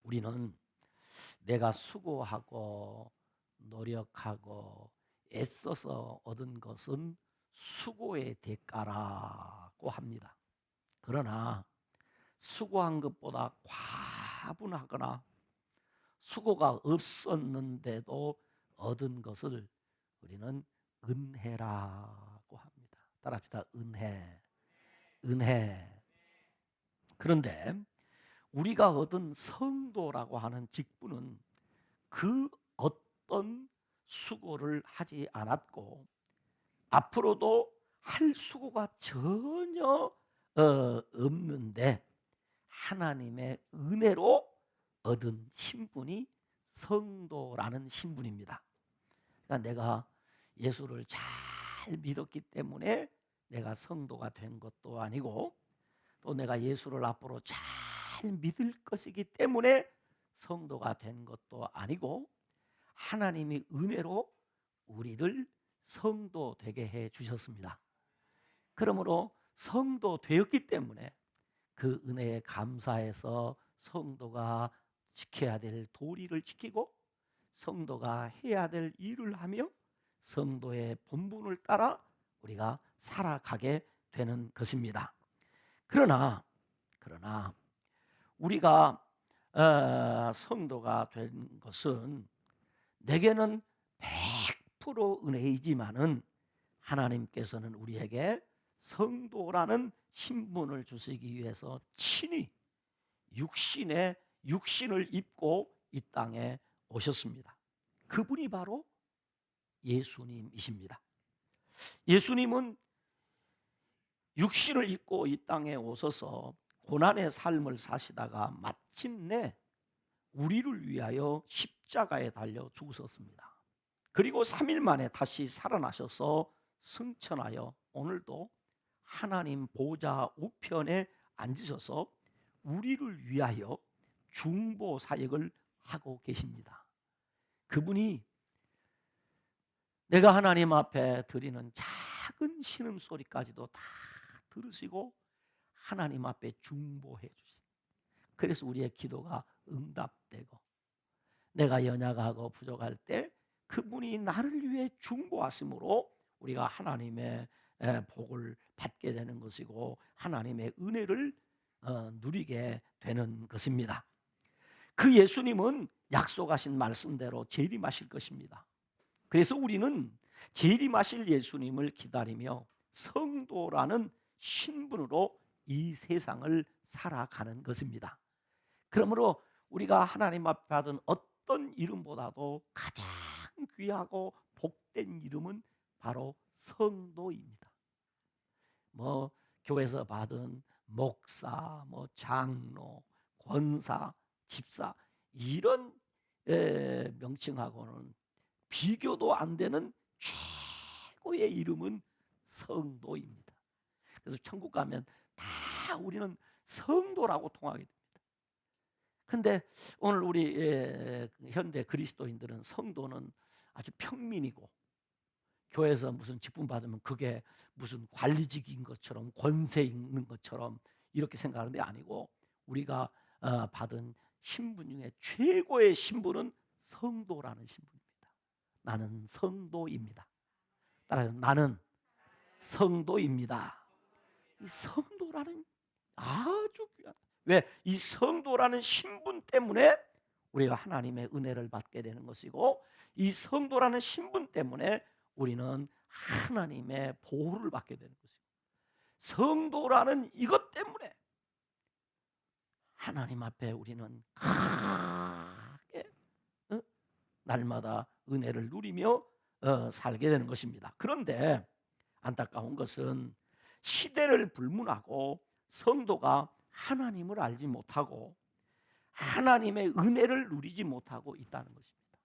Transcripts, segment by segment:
우리는 내가 수고하고 노력하고 애써서 얻은 것은 수고의 대가라고 합니다. 그러나 수고한 것보다 과분하거나 수고가 없었는데도 얻은 것을 우리는 은혜라고 합니다. 따라합시다. 은혜. 은혜. 그런데 우리가 얻은 성도라고 하는 직분은 그 어떤 수고를 하지 않았고 앞으로도 할 수고가 전혀 없는데 하나님의 은혜로 얻은 신분이 성도라는 신분입니다. 그러니까 내가 예수를 잘 믿었기 때문에 내가 성도가 된 것도 아니고 또 내가 예수를 앞으로 잘 믿을 것이기 때문에 성도가 된 것도 아니고 하나님이 은혜로 우리를 성도 되게 해 주셨습니다. 그러므로 성도 되었기 때문에 그 은혜에 감사해서 성도가 지켜야 될 도리를 지키고 성도가 해야 될 일을 하며 성도의 본분을 따라 우리가 살아가게 되는 것입니다. 그러나 우리가 성도가 된 것은 내게는 100% 은혜이지만은 하나님께서는 우리에게 성도라는 신분을 주시기 위해서 친히 육신을 입고 이 땅에 오셨습니다. 그분이 바로 예수님이십니다. 예수님은 육신을 입고 이 땅에 오셔서 고난의 삶을 사시다가 마침내 우리를 위하여 십자가에 달려 죽으셨습니다. 그리고 3일 만에 다시 살아나셔서 승천하여 오늘도 하나님 보좌 우편에 앉으셔서 우리를 위하여 중보 사역을 하고 계십니다. 그분이 내가 하나님 앞에 드리는 작은 신음소리까지도 다 들으시고 하나님 앞에 중보해 주시. 그래서 우리의 기도가 응답되고 내가 연약하고 부족할 때 그분이 나를 위해 중보하심으로 우리가 하나님의 복을 받게 되는 것이고 하나님의 은혜를 누리게 되는 것입니다. 그 예수님은 약속하신 말씀대로 재림하실 것입니다. 그래서 우리는 재림하실 예수님을 기다리며 성도라는 신분으로 이 세상을 살아가는 것입니다. 그러므로 우리가 하나님 앞에 받은 어떤 이름보다도 가장 귀하고 복된 이름은 바로 성도입니다. 뭐 교회에서 받은 목사, 뭐 장로, 권사, 집사 이런 명칭하고는 비교도 안 되는 최고의 이름은 성도입니다. 그래서 천국 가면 다 우리는 성도라고 통하게 됩니다. 그런데 오늘 우리 현대 그리스도인들은 성도는 아주 평민이고 교회에서 무슨 직분 받으면 그게 무슨 관리직인 것처럼 권세 있는 것처럼 이렇게 생각하는 게 아니고 우리가 받은 신분 중에 최고의 신분은 성도라는 신분입니다. 나는 성도입니다. 따라서 나는 성도입니다. 이 성도라는 아주 귀한 왜? 이 성도라는 신분 때문에 우리가 하나님의 은혜를 받게 되는 것이고 이 성도라는 신분 때문에 우리는 하나님의 보호를 받게 되는 것이고 성도라는 이것 때문에 하나님 앞에 우리는 크게 날마다 은혜를 누리며 살게 되는 것입니다. 그런데 안타까운 것은 시대를 불문하고 성도가 하나님을 알지 못하고 하나님의 은혜를 누리지 못하고 있다는 것입니다.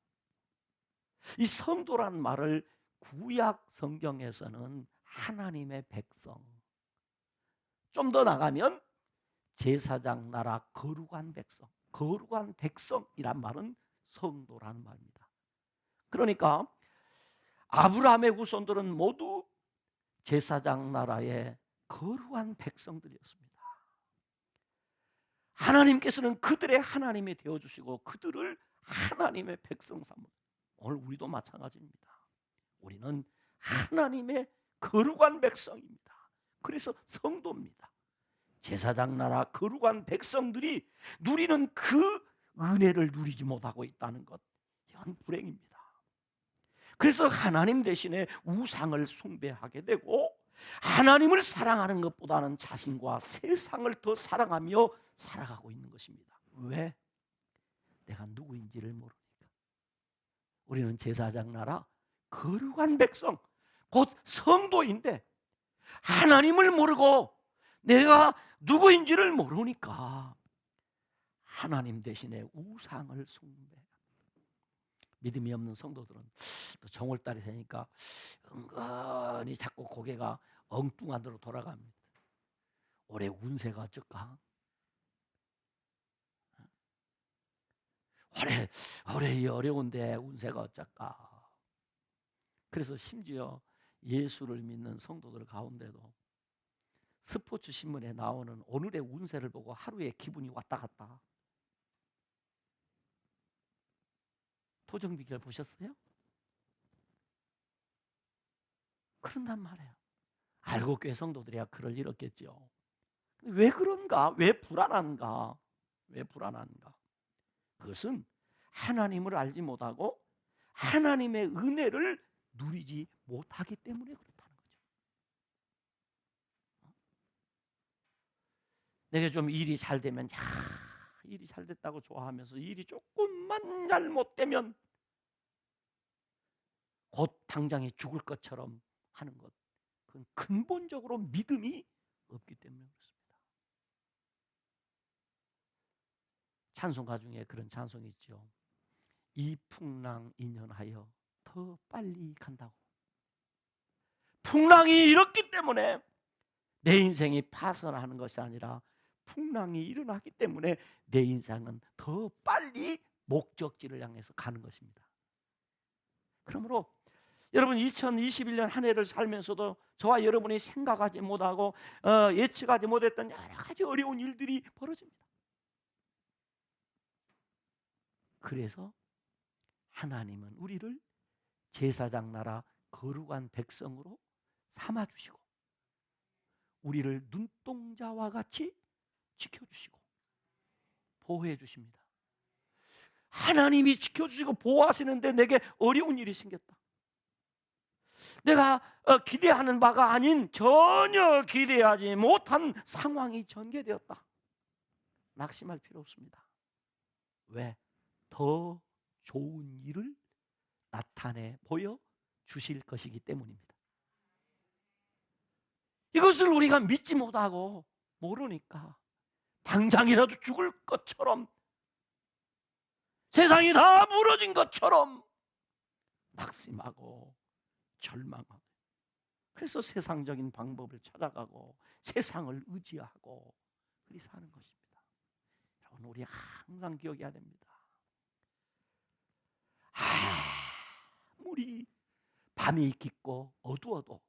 이 성도란 말을 구약 성경에서는 하나님의 백성, 좀 더 나가면 제사장 나라 거룩한 백성, 거룩한 백성이란 말은 성도라는 말입니다. 그러니까 아브라함의 후손들은 모두 제사장 나라의 거룩한 백성들이었습니다. 하나님께서는 그들의 하나님이 되어주시고 그들을 하나님의 백성 삼으. 오늘 우리도 마찬가지입니다. 우리는 하나님의 거룩한 백성입니다. 그래서 성도입니다. 제사장 나라 거룩한 백성들이 누리는 그 은혜를 누리지 못하고 있다는 것, 이건 불행입니다. 그래서 하나님 대신에 우상을 숭배하게 되고 하나님을 사랑하는 것보다는 자신과 세상을 더 사랑하며 살아가고 있는 것입니다. 왜? 내가 누구인지를 모르니까. 우리는 제사장 나라 거룩한 백성, 곧 성도인데 하나님을 모르고 내가 누구인지를 모르니까 하나님 대신에 우상을 숭배. 믿음이 없는 성도들은 또 정월달이 되니까 은근히 자꾸 고개가 엉뚱한 데로 돌아갑니다. 올해 운세가 어쩔까? 올해 어려운데 운세가 어쩔까? 그래서 심지어 예수를 믿는 성도들 가운데도 스포츠 신문에 나오는 오늘의 운세를 보고 하루에 기분이 왔다 갔다. 토정비결 보셨어요? 그런단 말이에요. 알고 교회 성도들이야 그럴 일 없겠죠. 왜 그런가? 왜 불안한가? 왜 불안한가? 그것은 하나님을 알지 못하고 하나님의 은혜를 누리지 못하기 때문에 그렇다는 거죠. 내가 좀 일이 잘 되면 일이 잘 됐다고 좋아하면서 일이 조금만 잘못되면 곧 당장에 죽을 것처럼 하는 것, 그건 근본적으로 믿음이 없기 때문에 그렇습니다. 찬송가 중에 그런 찬송이 있죠. 이 풍랑 인연하여 더 빨리 간다고. 풍랑이 일었기 때문에 내 인생이 파산하는 것이 아니라 풍랑이 일어나기 때문에 내 인생은 더 빨리 목적지를 향해서 가는 것입니다. 그러므로 여러분 2021년 한 해를 살면서도 저와 여러분이 생각하지 못하고 예측하지 못했던 여러 가지 어려운 일들이 벌어집니다. 그래서 하나님은 우리를 제사장 나라 거룩한 백성으로 삼아주시고 우리를 눈동자와 같이 지켜주시고 보호해 주십니다. 하나님이 지켜주시고 보호하시는데 내게 어려운 일이 생겼다. 내가 기대하는 바가 아닌 전혀 기대하지 못한 상황이 전개되었다. 낙심할 필요 없습니다. 왜? 더 좋은 일을 나타내 보여 주실 것이기 때문입니다. 이것을 우리가 믿지 못하고 모르니까 당장이라도 죽을 것처럼 세상이 다 무너진 것처럼 낙심하고 절망하고 그래서 세상적인 방법을 찾아가고 세상을 의지하고 그리 사는 것입니다. 여러분 우리 항상 기억해야 됩니다. 아무리 밤이 깊고 어두워도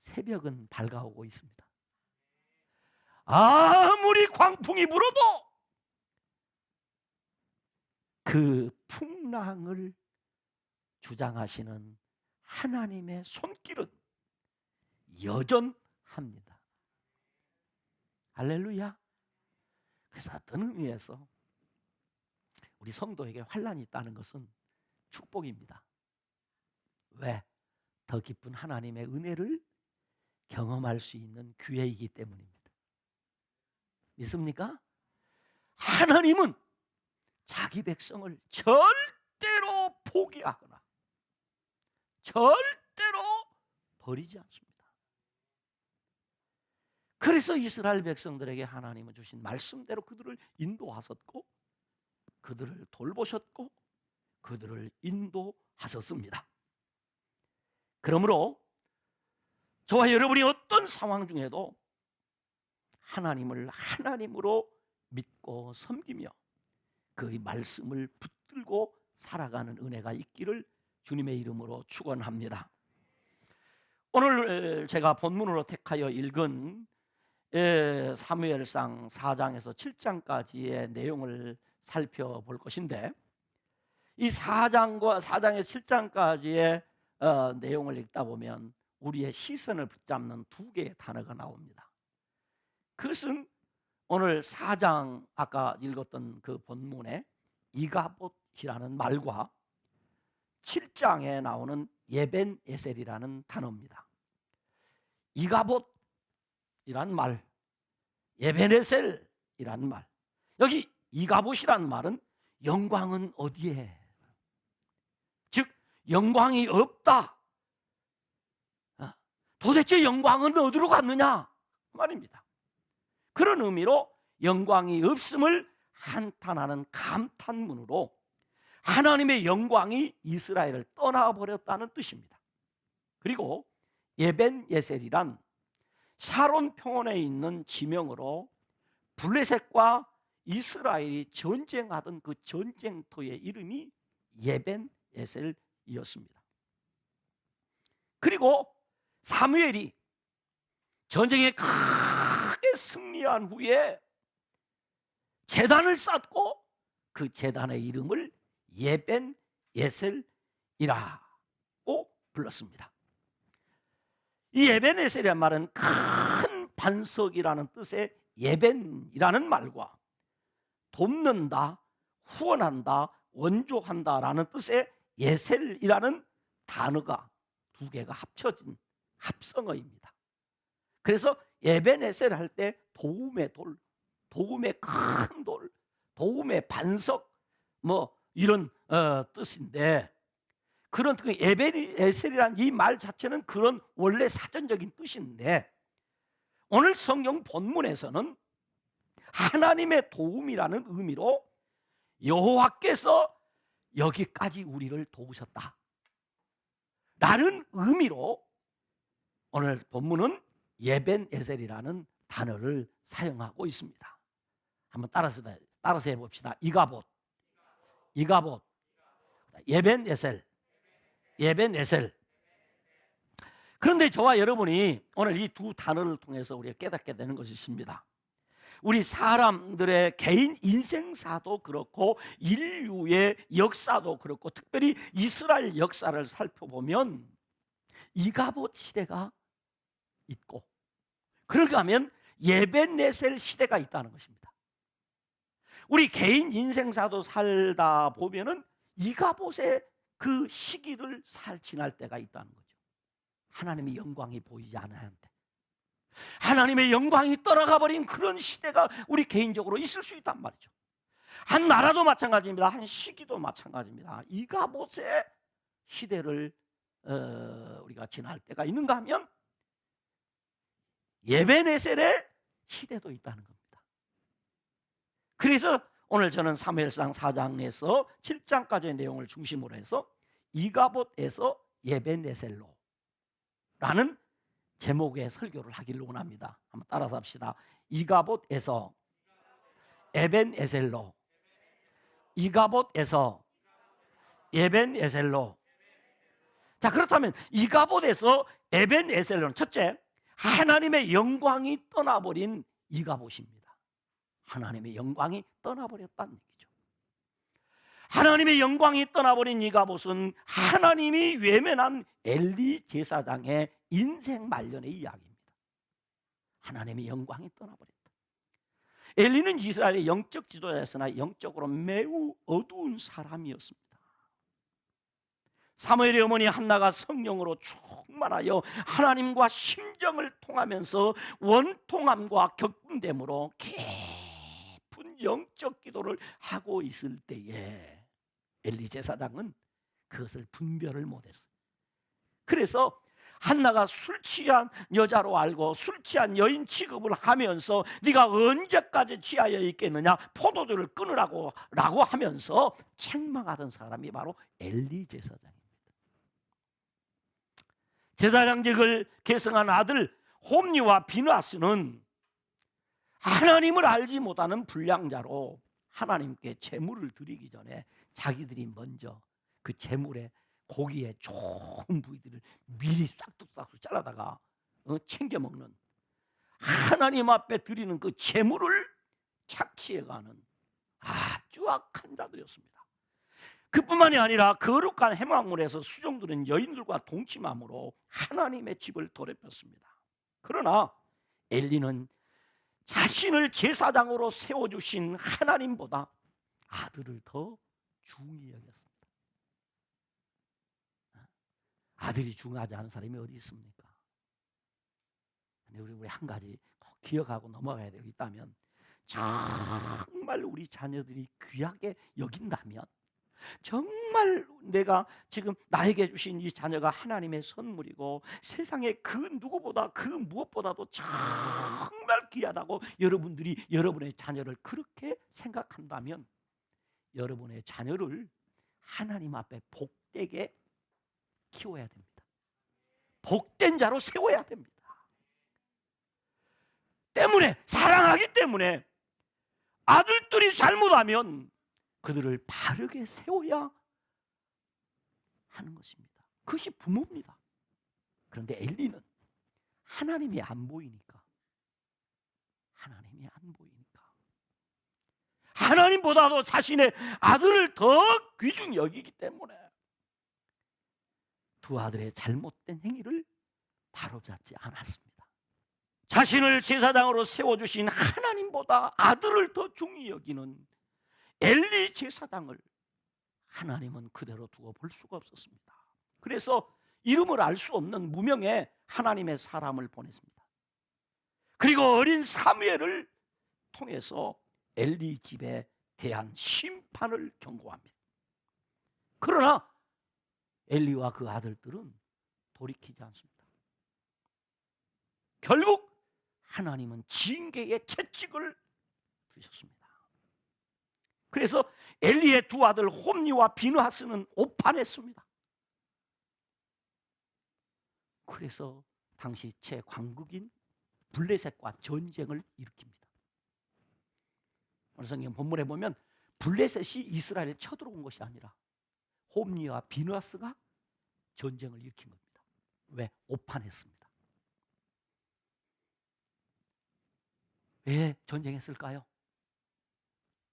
새벽은 밝아오고 있습니다. 아무리 광풍이 불어도 그 풍랑을 주장하시는 하나님의 손길은 여전합니다. 할렐루야. 그래서 어떤 의미에서 우리 성도에게 환난이 있다는 것은 축복입니다. 왜? 더 깊은 하나님의 은혜를 경험할 수 있는 기회이기 때문입니다. 믿습니까? 하나님은 자기 백성을 절대로 포기하거나 절대로 버리지 않습니다. 그래서 이스라엘 백성들에게 하나님은 주신 말씀대로 그들을 인도하셨고 그들을 돌보셨고 그들을 인도하셨습니다. 그러므로 저와 여러분이 어떤 상황 중에도 하나님을 하나님으로 믿고 섬기며 그 말씀을 붙들고 살아가는 은혜가 있기를 주님의 이름으로 축원합니다. 오늘 제가 본문으로 택하여 읽은 사무엘상 4장에서 7장까지의 내용을 살펴볼 것인데, 이 4장에서 7장까지의 내용을 읽다 보면 우리의 시선을 붙잡는 두 개의 단어가 나옵니다. 그것은 오늘 4장 아까 읽었던 그 본문에 이가봇이라는 말과 7장에 나오는 예벤에셀이라는 단어입니다. 이가봇이라는 말, 예벤에셀이라는 말. 여기 이가봇이라는 말은 영광은 어디에? 즉 영광이 없다. 도대체 영광은 어디로 갔느냐 말입니다. 그런 의미로 영광이 없음을 한탄하는 감탄문으로 하나님의 영광이 이스라엘을 떠나버렸다는 뜻입니다. 그리고 예벤예셀이란 샤론 평원에 있는 지명으로 블레셋과 이스라엘이 전쟁하던 그 전쟁터의 이름이 예벤예셀이었습니다. 그리고 사무엘이 전쟁에 크게 승리한 후에 제단을 쌓고 그 제단의 이름을 예벤예셀이라고 불렀습니다. 이 예벤예셀이라는 말은 큰 반석이라는 뜻의 예벤이라는 말과 돕는다, 후원한다, 원조한다라는 뜻의 예셀이라는 단어가 두 개가 합쳐진 합성어입니다. 그래서 예벤에셀 할 때 도움의 돌, 도움의 큰 돌, 도움의 반석 뭐 이런 뜻인데, 그런 예벤에셀이라는 이 말 자체는 그런 원래 사전적인 뜻인데, 오늘 성경 본문에서는 하나님의 도움이라는 의미로 여호와께서 여기까지 우리를 도우셨다 라는 의미로 오늘 본문은 예벤에셀이라는 단어를 사용하고 있습니다. 한번 따라서 해봅시다. 이가봇, 예벤에셀, 예벤에셀. 그런데 저와 여러분이 오늘 이 두 단어를 통해서 우리가 깨닫게 되는 것이 있습니다. 우리 사람들의 개인 인생사도 그렇고 인류의 역사도 그렇고 특별히 이스라엘 역사를 살펴보면 이가봇 시대가 있고, 그러고 하면 예벤에셀 시대가 있다는 것입니다. 우리 개인 인생사도 살다 보면은 이가봇의 그 시기를 지날 때가 있다는 거죠. 하나님의 영광이 보이지 않았는데 하나님의 영광이 떠나가 버린 그런 시대가 우리 개인적으로 있을 수 있단 말이죠. 한 나라도 마찬가지입니다. 한 시기도 마찬가지입니다. 이가봇의 시대를 우리가 지날 때가 있는가 하면 예벤에셀의 시대도 있다는 겁니다. 그래서 오늘 저는 사무엘상 4장에서 7장까지의 내용을 중심으로 해서 이가봇에서 예벤에셀로 라는 제목의 설교를 하기를 원합니다. 한번 따라서 합시다. 이가봇에서 에벤에셀로, 이가봇에서 예벤에셀로. 자, 그렇다면 이가봇에서 에벤에셀로는 첫째, 하나님의 영광이 떠나버린 이가봇입니다. 하나님의 영광이 떠나버렸다는 얘기죠. 하나님의 영광이 떠나버린 이가봇은 하나님이 외면한 엘리 제사장의 인생 말년의 이야기입니다. 하나님의 영광이 떠나버렸다. 엘리는 이스라엘의 영적 지도자였으나 영적으로 매우 어두운 사람이었습니다. 사무엘의 어머니 한나가 성령으로 충만하여 하나님과 심정을 통하면서 원통함과 격분됨으로 깊은 영적 기도를 하고 있을 때에 엘리 제사장은 그것을 분별을 못했어요. 그래서 한나가 술 취한 여자로 알고 술 취한 여인 취급을 하면서 네가 언제까지 취하여 있겠느냐, 포도주를 끊으라고 하면서 책망하던 사람이 바로 엘리 제사장입니다. 제사장직을 계승한 아들 홈리와 비누아스는 하나님을 알지 못하는 불량자로 하나님께 제물을 드리기 전에 자기들이 먼저 그 제물에 고기의 좋은 부위들을 미리 싹둑싹둑 잘라다가 챙겨 먹는, 하나님 앞에 드리는 그 제물을 착취해가는 아주 악한 자들이었습니다. 그뿐만이 아니라 거룩한 회막물에서 수종드는 여인들과 동침함으로 하나님의 집을 더럽혔습니다. 그러나 엘리는 자신을 제사장으로 세워주신 하나님보다 아들을 더 중히 여겼습니다. 아들이 중요하지 않은 사람이 어디 있습니까? 근데 우리 한 가지 꼭 기억하고 넘어가야 될 게 있다면, 정말 우리 자녀들이 귀하게 여긴다면, 정말 내가 지금 나에게 주신 이 자녀가 하나님의 선물이고 세상에 그 누구보다 그 무엇보다도 정말 귀하다고 여러분들이 여러분의 자녀를 그렇게 생각한다면, 여러분의 자녀를 하나님 앞에 복되게 키워야 됩니다. 복된 자로 세워야 됩니다. 때문에, 사랑하기 때문에 아들들이 잘못하면 그들을 바르게 세워야 하는 것입니다. 그것이 부모입니다. 그런데 엘리는 하나님이 안 보이니까, 하나님보다도 자신의 아들을 더 귀중히 여기기 때문에 두 아들의 잘못된 행위를 바로잡지 않았습니다. 자신을 제사장으로 세워주신 하나님보다 아들을 더 중히 여기는 엘리 제사장을 하나님은 그대로 두어 볼 수가 없었습니다. 그래서 이름을 알 수 없는 무명의 하나님의 사람을 보냈습니다. 그리고 어린 사무엘을 통해서 엘리 집에 대한 심판을 경고합니다. 그러나 엘리와 그 아들들은 돌이키지 않습니다. 결국 하나님은 징계의 채찍을 두셨습니다. 그래서 엘리의 두 아들 홈니와 비느하스는 오판했습니다. 그래서 당시 최강국인 블레셋과 전쟁을 일으킵니다. 오늘 성경 본문에 보면 블레셋이 이스라엘에 쳐들어온 것이 아니라 홈니와 비느하스가 전쟁을 일으킨 겁니다. 왜? 오판했습니다. 왜 전쟁했을까요?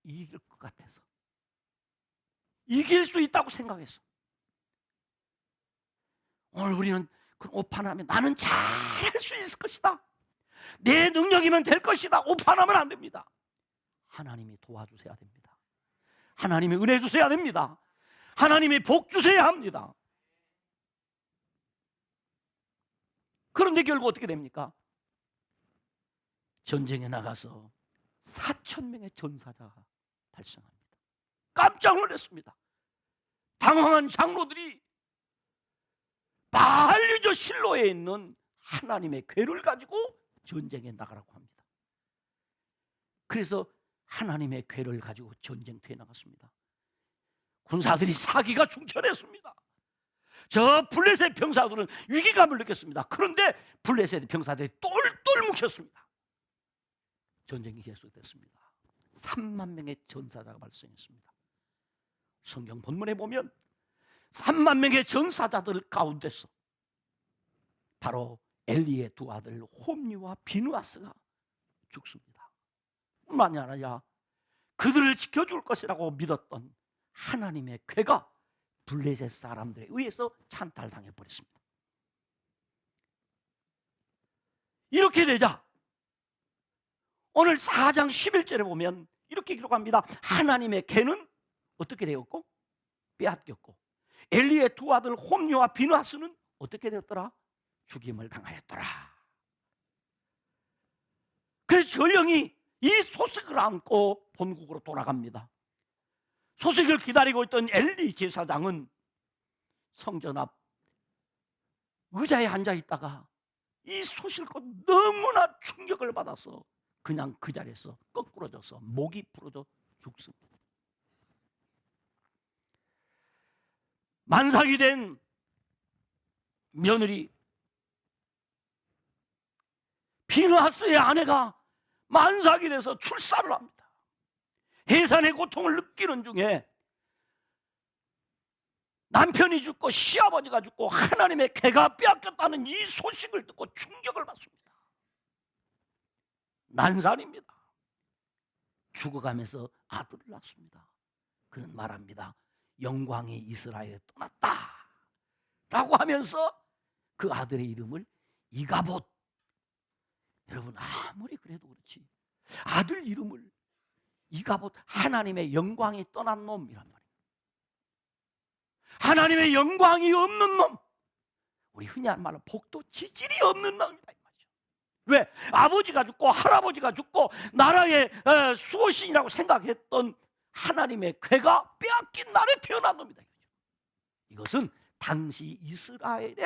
이길 것 같아서, 이길 수 있다고 생각했어. 오늘 우리는 그 오판하면 나는 잘할 수 있을 것이다, 내 능력이면 될 것이다, 오판하면 안 됩니다. 하나님이 도와주셔야 됩니다. 하나님이 은혜 주셔야 됩니다. 하나님이 복 주셔야 합니다. 그런데 결국 어떻게 됩니까? 전쟁에 나가서 4,000명의 전사자가 발생합니다. 깜짝 놀랐습니다. 당황한 장로들이 바알유저 실로에 있는 하나님의 궤를 가지고 전쟁에 나가라고 합니다. 그래서 하나님의 궤를 가지고 전쟁터에 나갔습니다. 군사들이 사기가 중천했습니다. 저 블레셋 병사들은 위기감을 느꼈습니다. 그런데 블레셋 병사들이 똘똘 뭉쳤습니다. 전쟁이 계속됐습니다. 3만 명의 전사자가 발생했습니다. 성경 본문에 보면 3만 명의 전사자들 가운데서 바로 엘리의 두 아들 홈니와 비느하스가 죽습니다. 뿐만이 아니라 그들을 지켜줄 것이라고 믿었던 하나님의 궤가 블레셋 사람들에 의해서 찬탈당해 버렸습니다. 이렇게 되자 오늘 4장 11절에 보면 이렇게 기록합니다. 하나님의 궤는 어떻게 되었고? 빼앗겼고, 엘리의 두 아들 홈니와 비느하스는 어떻게 되었더라? 죽임을 당하였더라. 그래서 전령이 이 소식을 안고 본국으로 돌아갑니다. 소식을 기다리고 있던 엘리 제사장은 성전 앞 의자에 앉아 있다가 이 소식을 듣고 너무나 충격을 받아서 그냥 그 자리에서 거꾸러져서 목이 부러져 죽습니다. 만삭이 된 며느리 비느하스의 아내가 만삭이 돼서 출산을 합니다. 해산의 고통을 느끼는 중에 남편이 죽고 시아버지가 죽고 하나님의 궤가 빼앗겼다는 이 소식을 듣고 충격을 받습니다. 난산입니다. 죽어가면서 아들을 낳습니다. 그는 말합니다. 영광이 이스라엘에 떠났다 라고 하면서 그 아들의 이름을 이가봇. 여러분, 아무리 그래도 그렇지 아들 이름을 이가봇, 하나님의 영광이 떠난 놈이란 말이에요. 하나님의 영광이 없는 놈, 우리 흔히 하는 말로 복도 지질이 없는 놈이다 이 말이죠. 왜? 아버지가 죽고 할아버지가 죽고 나라의 수호신이라고 생각했던 하나님의 괴가 빼앗긴 날에 태어난 놈이다. 이것은 당시 이스라엘의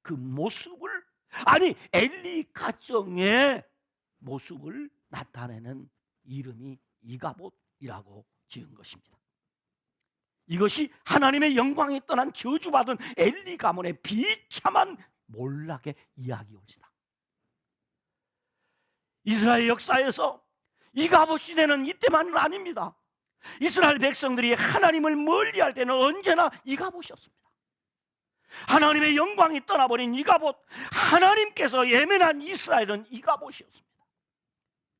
그 모습을, 아니 엘리 가정의 모습을 나타내는 이름이 이가봇이라고 지은 것입니다. 이것이 하나님의 영광이 떠난 저주받은 엘리 가문의 비참한 몰락의 이야기올지다. 이스라엘 역사에서 이가봇 시대는 이때만은 아닙니다. 이스라엘 백성들이 하나님을 멀리할 때는 언제나 이가봇이었습니다. 하나님의 영광이 떠나버린 이가봇, 하나님께서 예민한 이스라엘은 이가봇이었습니다.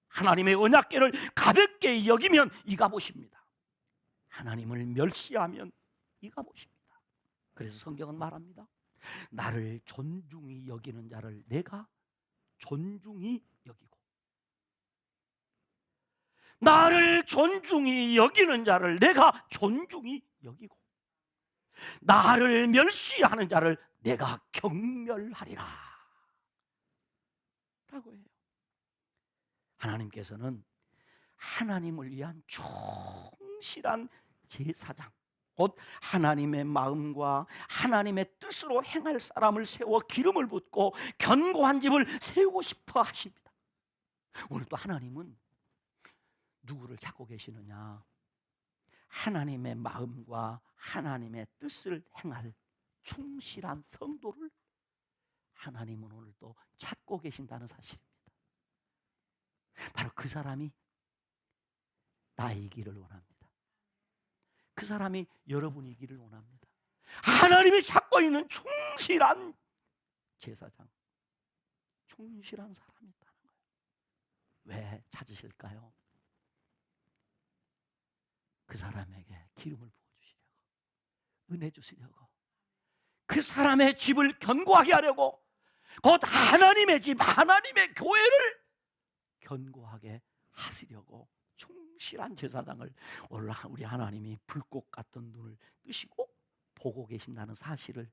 하나님의 언약궤를 가볍게 여기면 이가봇입니다. 하나님을 멸시하면 이가봇입니다. 그래서 성경은 말합니다. 나를 존중히 여기는 자를 내가 존중히 여기고, 나를 존중히 여기는 자를 내가 존중히 여기고, 나를 멸시하는 자를 내가 경멸하리라 라고 해요. 하나님께서는 하나님을 위한 충실한 제사장, 곧 하나님의 마음과 하나님의 뜻으로 행할 사람을 세워 기름을 붓고 견고한 집을 세우고 싶어 하십니다. 오늘 또 하나님은 누구를 찾고 계시느냐? 하나님의 마음과 하나님의 뜻을 행할 충실한 성도를 하나님은 오늘 또 찾고 계신다는 사실입니다. 바로 그 사람이 나이기를 원합니다. 그 사람이 여러분이기를 원합니다. 하나님이 찾고 있는 충실한 제사장, 충실한 사람이 있다는 거예요. 왜 찾으실까요? 그 사람에게 기름을 부어주시려고, 은혜 주시려고, 그 사람의 집을 견고하게 하려고, 곧 하나님의 집, 하나님의 교회를 견고하게 하시려고 충실한 제사장을 오늘 우리 하나님이 불꽃 같은 눈을 뜨시고 보고 계신다는 사실을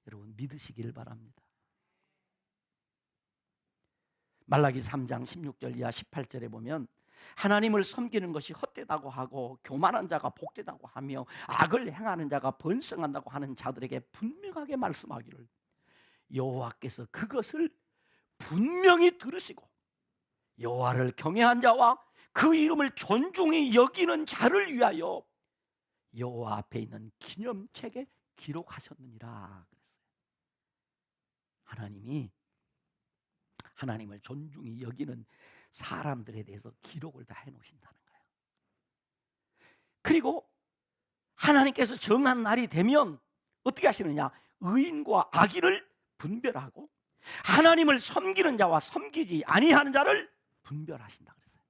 여러분 믿으시길 바랍니다. 말라기 3장 16절 이하 18절에 보면 하나님을 섬기는 것이 헛되다고 하고 교만한 자가 복되다고 하며 악을 행하는 자가 번성한다고 하는 자들에게 분명하게 말씀하기를, 여호와께서 그것을 분명히 들으시고 여호와를 경외한 자와 그 이름을 존중히 여기는 자를 위하여 여호와 앞에 있는 기념책에 기록하셨느니라 그랬어요. 하나님이 하나님을 존중히 여기는 사람들에 대해서 기록을 다 해놓으신다는 거예요. 그리고 하나님께서 정한 날이 되면 어떻게 하시느냐? 의인과 악인을 분별하고 하나님을 섬기는 자와 섬기지 아니하는 자를 분별하신다 그랬어요.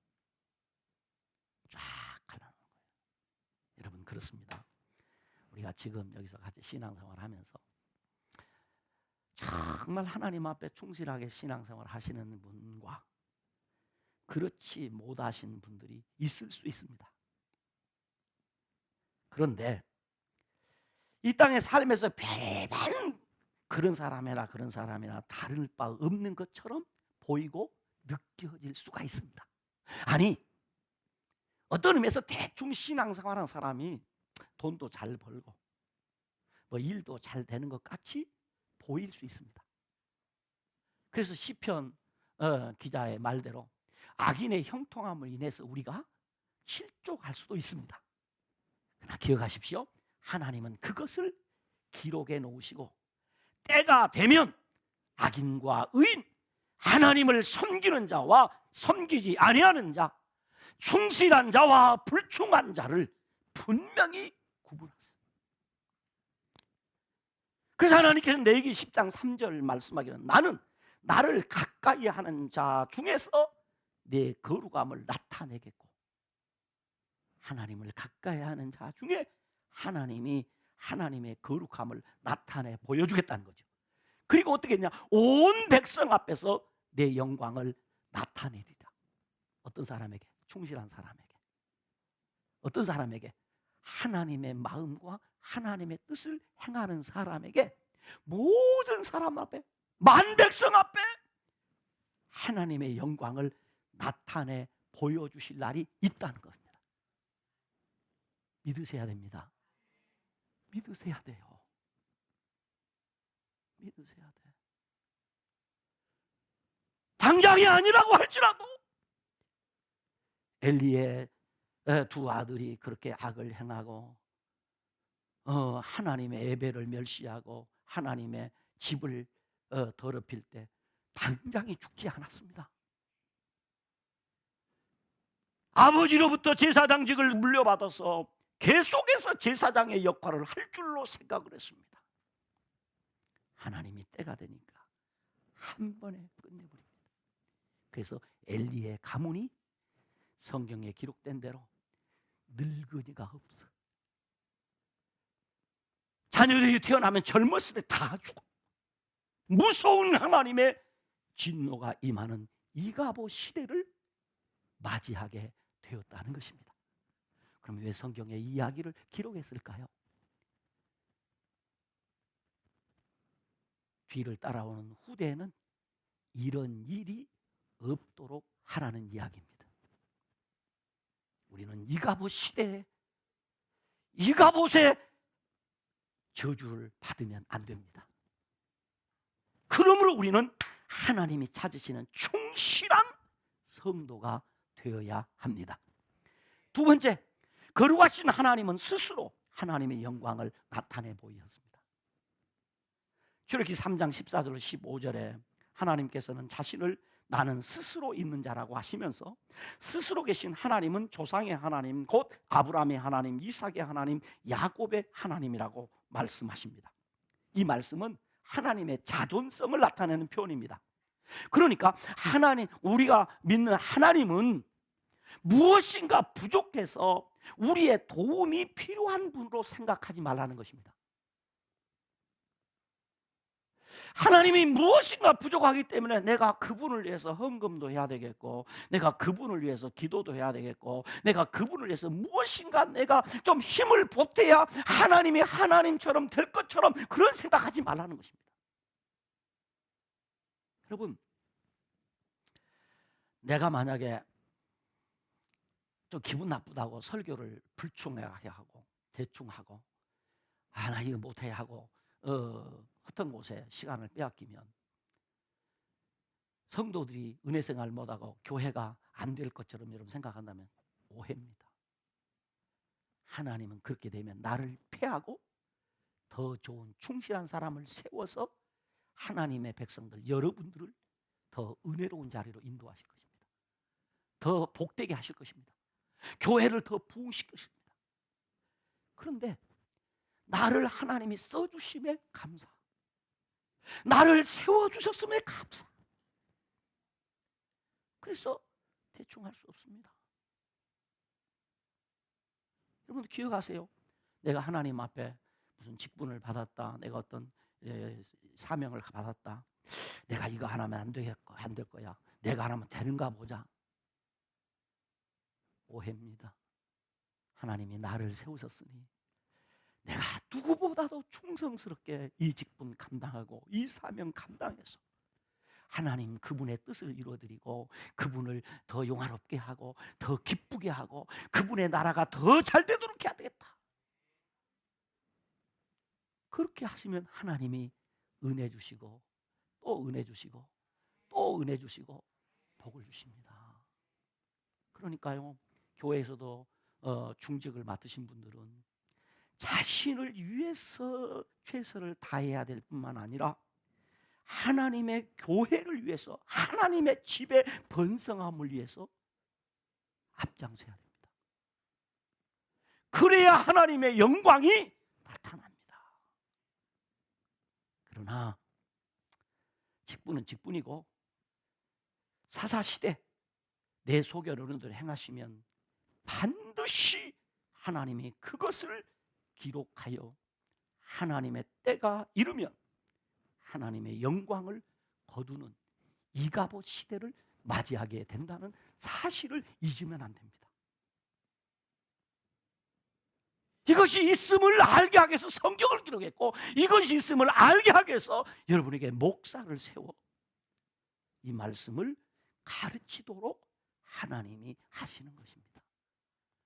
쫙 갈라놓은 거예요. 여러분 그렇습니다. 우리가 지금 여기서 같이 신앙생활을 하면서 정말 하나님 앞에 충실하게 신앙생활 하시는 분과 그렇지 못하신 분들이 있을 수 있습니다. 그런데 이 땅의 삶에서 별반 그런 사람이나 다를 바 없는 것처럼 보이고 느껴질 수가 있습니다. 아니, 어떤 의미에서 대충 신앙생활하는 사람이 돈도 잘 벌고 뭐 일도 잘 되는 것 같이 보일 수 있습니다. 그래서 시편 기자의 말대로 악인의 형통함을 인해서 우리가 실족할 수도 있습니다. 그러나 기억하십시오. 하나님은 그것을 기록해 놓으시고 때가 되면 악인과 의인, 하나님을 섬기는 자와 섬기지 아니하는 자, 충실한 자와 불충한 자를 분명히 구분하세요. 그래서 하나님께서 레위기 10장 3절 말씀하기는 나는 나를 가까이 하는 자 중에서 내 거룩함을 나타내겠고, 하나님을 가까이 하는 자 중에 하나님이 하나님의 거룩함을 나타내 보여주겠다는 거죠. 그리고 어떻게 했냐? 온 백성 앞에서 내 영광을 나타내리라. 어떤 사람에게? 충실한 사람에게. 어떤 사람에게? 하나님의 마음과 하나님의 뜻을 행하는 사람에게, 모든 사람 앞에, 만 백성 앞에 하나님의 영광을 나타내 보여주실 날이 있다는 겁니다. 믿으셔야 됩니다. 믿으셔야 돼요. 믿으셔야 돼. 당장이 아니라고 할지라도 엘리의 두 아들이 그렇게 악을 행하고 하나님의 예배를 멸시하고 하나님의 집을 더럽힐 때 당장이 죽지 않았습니다. 아버지로부터 제사장직을 물려받아서 계속해서 제사장의 역할을 할 줄로 생각을 했습니다. 하나님이 때가 되니까 한 번에 끝내버립니다. 그래서 엘리의 가문이 성경에 기록된 대로 늙은이가 없어. 자녀들이 태어나면 젊었을 때 다 죽어. 무서운 하나님의 진노가 임하는 이가보 시대를 맞이하게 되었다는 것입니다. 그럼 왜 성경에 이 이야기를 기록했을까요? 뒤를 따라오는 후대에는 이런 일이 없도록 하라는 이야기입니다. 우리는 이가봇 시대에 이가봇의 저주를 받으면 안 됩니다. 그러므로 우리는 하나님이 찾으시는 충실한 성도가 되어야 합니다. 두 번째, 거룩하신 하나님은 스스로 하나님의 영광을 나타내 보이셨습니다. 출애굽기 3장 14절 15절에 하나님께서는 자신을 나는 스스로 있는 자라고 하시면서 스스로 계신 하나님은 조상의 하나님, 곧 아브라함의 하나님, 이삭의 하나님, 야곱의 하나님이라고 말씀하십니다. 이 말씀은 하나님의 자존성을 나타내는 표현입니다. 그러니까 하나님, 우리가 믿는 하나님은 무엇인가 부족해서 우리의 도움이 필요한 분으로 생각하지 말라는 것입니다. 하나님이 무엇인가 부족하기 때문에 내가 그분을 위해서 헌금도 해야 되겠고, 내가 그분을 위해서 기도도 해야 되겠고, 내가 그분을 위해서 무엇인가 내가 좀 힘을 보태야 하나님이 하나님처럼 될 것처럼 그런 생각하지 말라는 것입니다. 여러분, 내가 만약에 좀 기분 나쁘다고 설교를 불충하게 하고 대충 하고 나 이거 못해 하고 어떤 곳에 시간을 빼앗기면 성도들이 은혜 생활 못하고 교회가 안 될 것처럼 여러분 생각한다면 오해입니다. 하나님은 그렇게 되면 나를 패하고 더 좋은 충실한 사람을 세워서 하나님의 백성들 여러분들을 더 은혜로운 자리로 인도하실 것입니다. 더 복되게 하실 것입니다. 교회를 더 부흥시킬 것입니다. 그런데 나를 하나님이 써주심에 감사, 나를 세워주셨음에 감사. 그래서 대충 할 수 없습니다. 여러분 기억하세요. 내가 하나님 앞에 무슨 직분을 받았다, 내가 어떤 사명을 받았다, 내가 이거 하나면 안 될 거야, 내가 하나면 되는가 보자. 오해입니다. 하나님이 나를 세우셨으니 내가 누구보다도 충성스럽게 이 직분 감당하고 이 사명 감당해서 하나님 그분의 뜻을 이루어드리고 그분을 더 영화롭게 하고 더 기쁘게 하고 그분의 나라가 더 잘 되도록 해야 되겠다. 그렇게 하시면 하나님이 은혜 주시고 또 은혜 주시고 또 은혜 주시고 복을 주십니다. 그러니까요, 교회에서도 중직을 맡으신 분들은 자신을 위해서 최선을 다해야 될 뿐만 아니라 하나님의 교회를 위해서, 하나님의 집의 번성함을 위해서 앞장서야 됩니다. 그래야 하나님의 영광이 나타납니다. 그러나 직분은 직분이고 사사시대 내 속에 어른들 행하시면 반드시 하나님이 그것을 기록하여 하나님의 때가 이르면 하나님의 영광을 거두는 이가봇 시대를 맞이하게 된다는 사실을 잊으면 안 됩니다. 이것이 있음을 알게 하기 위해서 성경을 기록했고, 이것이 있음을 알게 하기 위해서 여러분에게 목사를 세워 이 말씀을 가르치도록 하나님이 하시는 것입니다.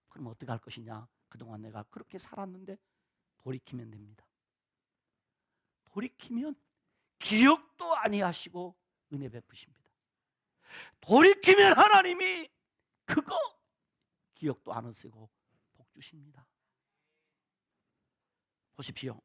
그럼 어떻게 할 것이냐? 그동안 내가 그렇게 살았는데 돌이키면 됩니다. 돌이키면 기억도 아니하시고 은혜 베푸십니다. 돌이키면 하나님이 그거 기억도 안 하시고 복 주십니다. 보십시오.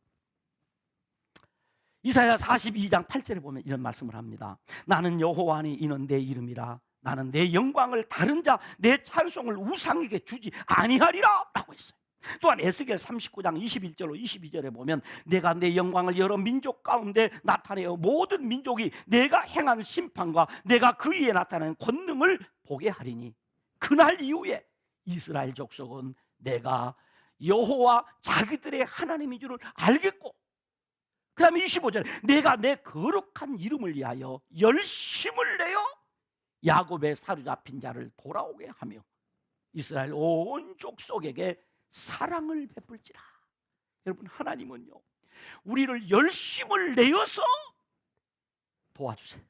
이사야 42장 8절에 보면 이런 말씀을 합니다. 나는 여호와니 이는 내 이름이라. 나는 내 영광을 다른 자 내 찬송을 우상에게 주지 아니하리라 라고 했어요. 또한 에스겔 39장 21절로 22절에 보면 내가 내 영광을 여러 민족 가운데 나타내어 모든 민족이 내가 행한 심판과 내가 그 위에 나타낸 권능을 보게 하리니 그날 이후에 이스라엘 족속은 내가 여호와 자기들의 하나님인 줄을 알겠고, 그 다음에 25절에 내가 내 거룩한 이름을 위하여 열심을 내어 야곱의 사로잡힌 자를 돌아오게 하며 이스라엘 온 족속에게 사랑을 베풀지라. 여러분, 하나님은요 우리를 열심을 내어서 도와주세요.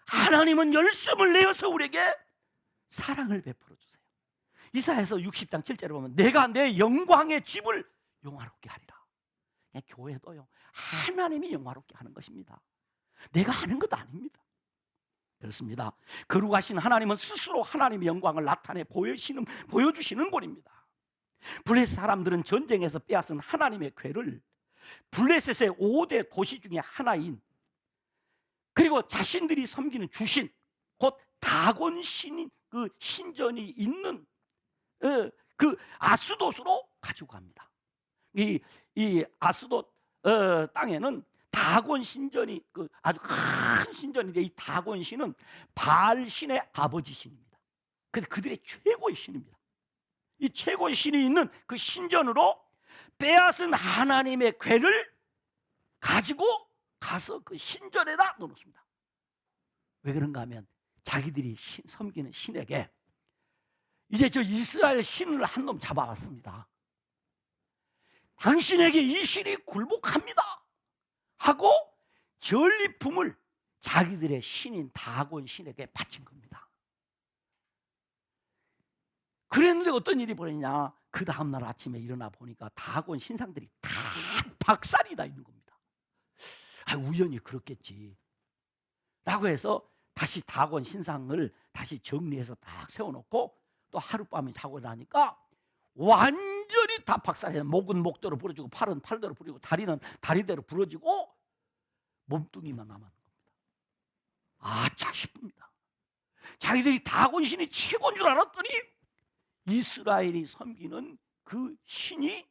하나님은 열심을 내어서 우리에게 사랑을 베풀어 주세요. 이사야서 60장 7절에 보면 내가 내 영광의 집을 영화롭게 하리라. 교회도요 하나님이 영화롭게 하는 것입니다. 내가 하는 것도 아닙니다. 그렇습니다. 거룩하신 하나님은 스스로 하나님의 영광을 나타내 보여주시는 분입니다. 블레셋 사람들은 전쟁에서 빼앗은 하나님의 궤를 블레셋의 5대 도시 중에 하나인, 그리고 자신들이 섬기는 주신 곧 다곤 신인 그 신전이 있는 그 아스돗으로 가지고 갑니다. 이 아스돗 땅에는 다곤 신전이 아주 큰 신전인데, 이 다곤 신은 바알 신의 아버지 신입니다. 그런데 그들의 최고의 신입니다. 이 최고의 신이 있는 그 신전으로 빼앗은 하나님의 궤를 가지고 가서 그 신전에다 넣어놓습니다. 왜 그런가 하면 자기들이 섬기는 신에게 이제 저 이스라엘 신을 한 놈 잡아왔습니다. 당신에게 이 신이 굴복합니다 하고 전리품을 자기들의 신인 다곤 신에게 바친 겁니다. 그랬는데 어떤 일이 벌어지냐, 그 다음날 아침에 일어나 보니까 다곤 신상들이 다 박살이 나 있는 겁니다. 우연히 그렇겠지 라고 해서 다시 다곤 신상을 다시 정리해서 딱 세워놓고 또 하룻밤에 자고 나니까 완전히 다 박살이, 목은 목대로 부러지고 팔은 팔대로 부러지고 다리는 다리대로 부러지고 몸뚱이만 남았는 겁니다. 아차 싶습니다. 자기들이 다곤 신이 최고인 줄 알았더니 이스라엘이 섬기는 그 신이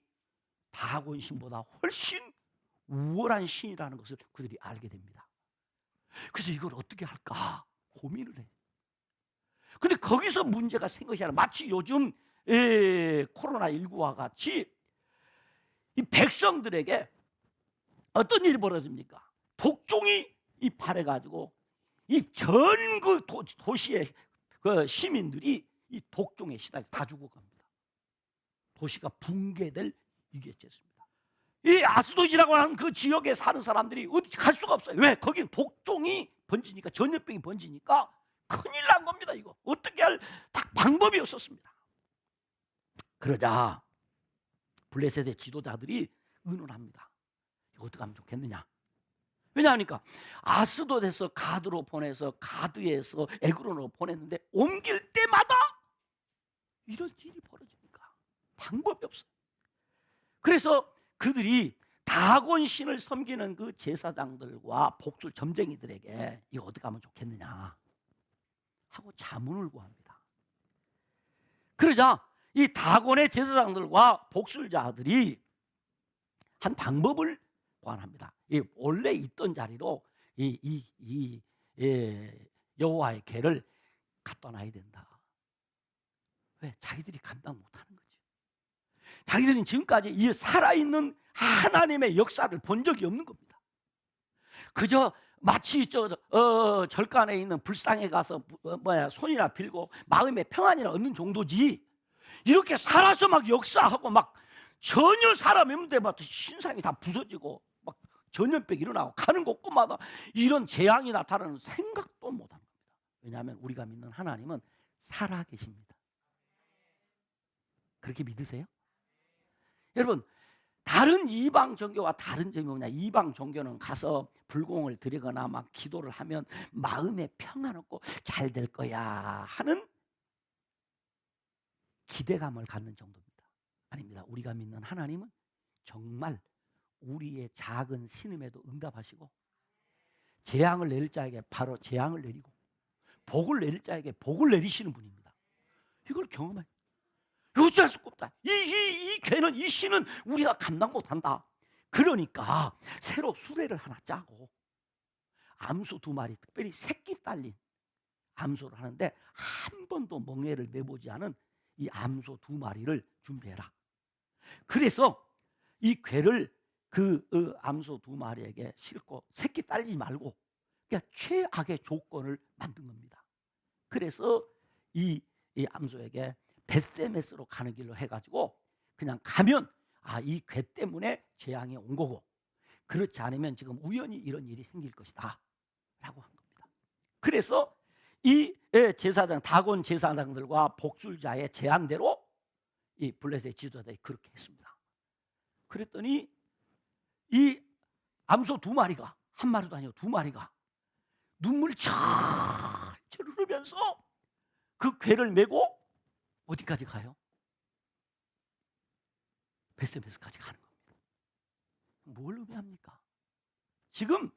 다곤 신보다 훨씬 우월한 신이라는 것을 그들이 알게 됩니다. 그래서 이걸 어떻게 할까 고민을 해요. 근데 거기서 문제가 생긴 것이 아니라 마치 요즘 코로나19와 같이 이 백성들에게 어떤 일이 벌어집니까? 독종이 이 발해가지고 이 전 그 도시의 그 시민들이 이 독종에 시달려 다 죽어갑니다. 도시가 붕괴될 위기에 처했습니다. 이 아스돗이라고 하는 그 지역에 사는 사람들이 어디 갈 수가 없어요. 왜? 거기는 독종이 번지니까, 전염병이 번지니까 큰일 난 겁니다. 이거 어떻게 할 딱 방법이 없었습니다. 그러자 블레셋의 지도자들이 의논합니다. 이거 어떻게 하면 좋겠느냐? 왜냐하니까 아스돗에서 가드로 보내서 가드에서 에그론으로 보냈는데 옮길 때마다 이런 일이 벌어지니까 방법이 없어요. 그래서 그들이 다곤 신을 섬기는 그 제사장들과 복술 점쟁이들에게 이거 어떻게 하면 좋겠느냐 하고 자문을 구합니다. 그러자 이 다곤의 제사장들과 복술자들이 한 방법을 고안합니다. 이 원래 있던 자리로 이 여호와의 궤를 갖다 놔야 된다. 왜? 자기들이 감당 못하는 거죠. 자기들은 지금까지 이 살아있는 하나님의 역사를 본 적이 없는 겁니다. 그저 마치 절간에 있는 불상에 가서 손이나 빌고 마음의 평안이나 얻는 정도지, 이렇게 살아서 막 역사하고 막 전혀 사람이 없는데 막 신상이 다 부서지고 막 전염병이 일어나고 가는 곳곳마다 이런 재앙이 나타나는 생각도 못합니다. 왜냐하면 우리가 믿는 하나님은 살아계십니다. 그렇게 믿으세요? 여러분, 다른 이방 종교와 다른 점이 뭐냐? 이방 종교는 가서 불공을 드리거나 막 기도를 하면 마음에 평안 없고 잘 될 거야 하는 기대감을 갖는 정도입니다. 아닙니다. 우리가 믿는 하나님은 정말 우리의 작은 신음에도 응답하시고, 재앙을 내릴 자에게 바로 재앙을 내리고 복을 내릴 자에게 복을 내리시는 분입니다. 이걸 경험해. 어찌할 수가 없다. 이 괴는, 이 신은 우리가 감당 못한다. 그러니까 새로 수레를 하나 짜고 암소 2마리, 특별히 새끼 딸린 암소를 하는데 한 번도 멍에를 매보지 않은 이 암소 2마리를 준비해라. 그래서 이 괴를 그 암소 2마리에게 싣고 새끼 딸리지 말고 그냥 최악의 조건을 만든 겁니다. 그래서 이 암소에게 벳세메스로 가는 길로 해가지고 그냥 가면 이 괴 때문에 재앙이 온 거고, 그렇지 않으면 지금 우연히 이런 일이 생길 것이다 라고 한 겁니다. 그래서 이 제사장, 다곤 제사장들과 복술자의 제안대로 이 블레셋 지도자들이 그렇게 했습니다. 그랬더니 이 암소 2마리가, 한 마리도 아니고 2마리가 눈물이 철철 흐르면서 그 괴를 메고 어디까지 가요? 벳세메스까지 가는 겁니다. 뭘 의미합니까? 지금